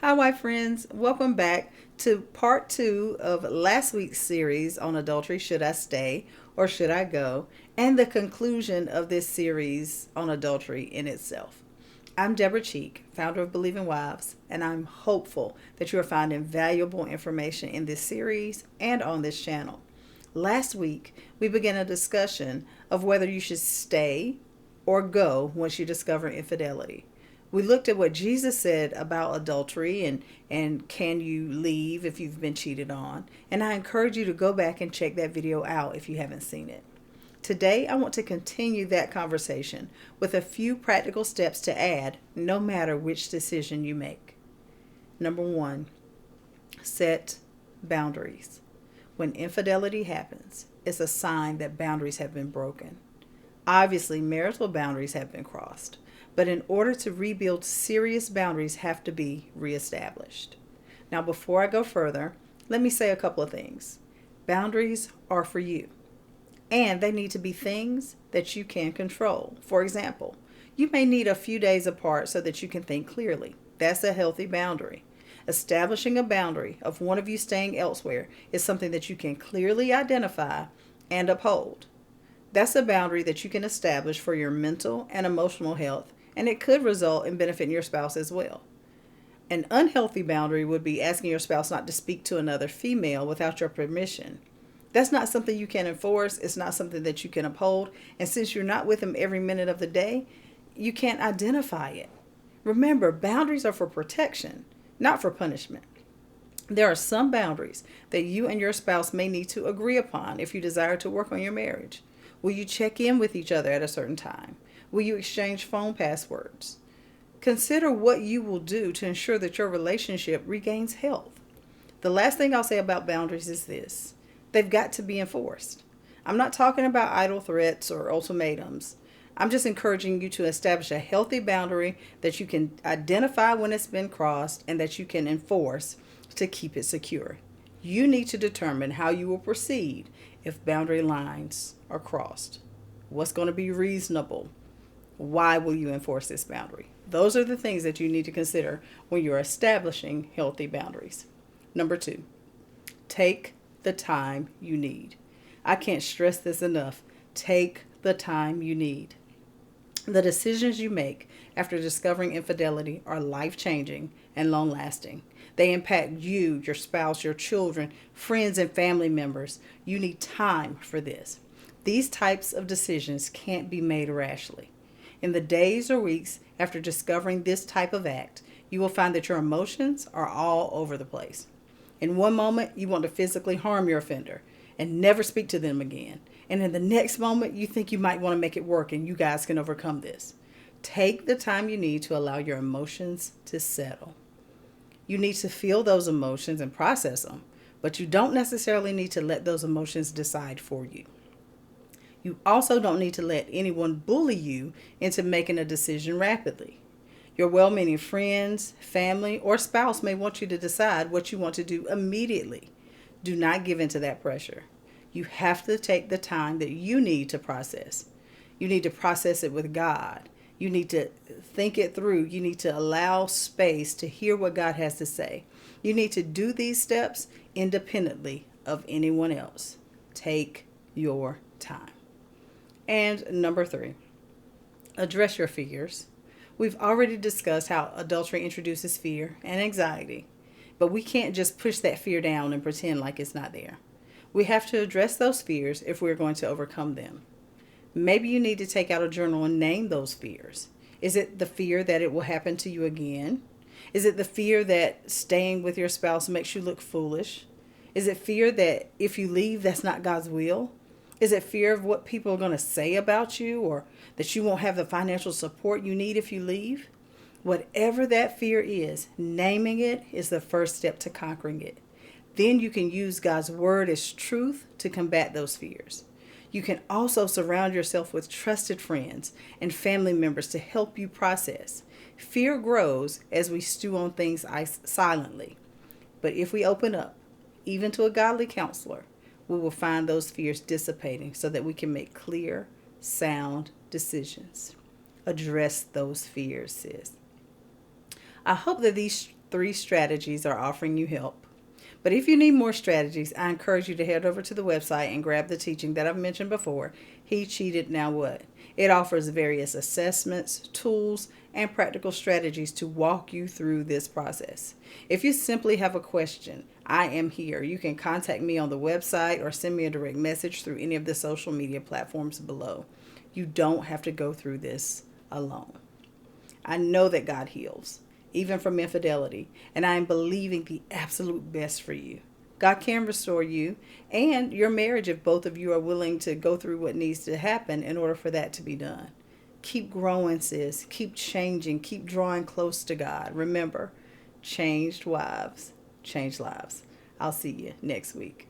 Hi, my friends. Welcome back to part two of last week's series on adultery. Should I stay or should I go? And the conclusion of this series on adultery in itself. I'm Deborah Cheek, founder of Believing Wives, and I'm hopeful that you are finding valuable information in this series and on this channel. Last week, we began a discussion of whether you should stay or go once you discover infidelity. We looked at what Jesus said about adultery and can you leave if you've been cheated on. And I encourage you to go back and check that video out if you haven't seen it. Today, I want to continue that conversation with a few practical steps to add no matter which decision you make. Number one, set boundaries. When infidelity happens, it's a sign that boundaries have been broken. Obviously, marital boundaries have been crossed. But in order to rebuild, serious boundaries have to be reestablished. Now, before I go further, let me say a couple of things. Boundaries are for you, and they need to be things that you can control. For example, you may need a few days apart so that you can think clearly. That's a healthy boundary. Establishing a boundary of one of you staying elsewhere is something that you can clearly identify and uphold. That's a boundary that you can establish for your mental and emotional health, and it could result in benefiting your spouse as well. An unhealthy boundary would be asking your spouse not to speak to another female without your permission. That's not something you can enforce. It's not something that you can uphold. And since you're not with them every minute of the day, you can't identify it. Remember, boundaries are for protection, not for punishment. There are some boundaries that you and your spouse may need to agree upon if you desire to work on your marriage. Will you check in with each other at a certain time? Will you exchange phone passwords? Consider what you will do to ensure that your relationship regains health. The last thing I'll say about boundaries is this: they've got to be enforced. I'm not talking about idle threats or ultimatums. I'm just encouraging you to establish a healthy boundary that you can identify when it's been crossed and that you can enforce to keep it secure. You need to determine how you will proceed if boundary lines are crossed. What's going to be reasonable? Why will you enforce this boundary? Those are the things that you need to consider when you're establishing healthy boundaries. Number two, take the time you need. I can't stress this enough. Take the time you need. The decisions you make after discovering infidelity are life-changing and long-lasting. They impact you, your spouse, your children, friends, and family members. You need time for this. These types of decisions can't be made rashly. In the days or weeks after discovering this type of act, you will find that your emotions are all over the place. In one moment, you want to physically harm your offender and never speak to them again. And in the next moment, you think you might want to make it work and you guys can overcome this. Take the time you need to allow your emotions to settle. You need to feel those emotions and process them, but you don't necessarily need to let those emotions decide for you. You also don't need to let anyone bully you into making a decision rapidly. Your well-meaning friends, family, or spouse may want you to decide what you want to do immediately. Do not give in to that pressure. You have to take the time that you need to process. You need to process it with God. You need to think it through. You need to allow space to hear what God has to say. You need to do these steps independently of anyone else. Take your time. And number three, address your fears. We've already discussed how adultery introduces fear and anxiety, but we can't just push that fear down and pretend like it's not there. We have to address those fears if we're going to overcome them. Maybe you need to take out a journal and name those fears. Is it the fear that it will happen to you again? Is it the fear that staying with your spouse makes you look foolish? Is it fear that if you leave, that's not God's will? Is it fear of what people are going to say about you, or that you won't have the financial support you need if you leave? Whatever that fear is, naming it is the first step to conquering it. Then you can use God's word as truth to combat those fears. You can also surround yourself with trusted friends and family members to help you process. Fear grows as we stew on things silently. But if we open up, even to a godly counselor, we will find those fears dissipating so that we can make clear, sound decisions. Address those fears, sis. I hope that these 3 strategies are offering you help. But if you need more strategies, I encourage you to head over to the website and grab the teaching that I've mentioned before, He Cheated, Now What? It offers various assessments, tools, and practical strategies to walk you through this process. If you simply have a question, I am here. You can contact me on the website or send me a direct message through any of the social media platforms below. You don't have to go through this alone. I know that God heals, even from infidelity, and I am believing the absolute best for you. God can restore you and your marriage if both of you are willing to go through what needs to happen in order for that to be done. Keep growing, sis. Keep changing. Keep drawing close to God. Remember, changed wives change lives. I'll see you next week.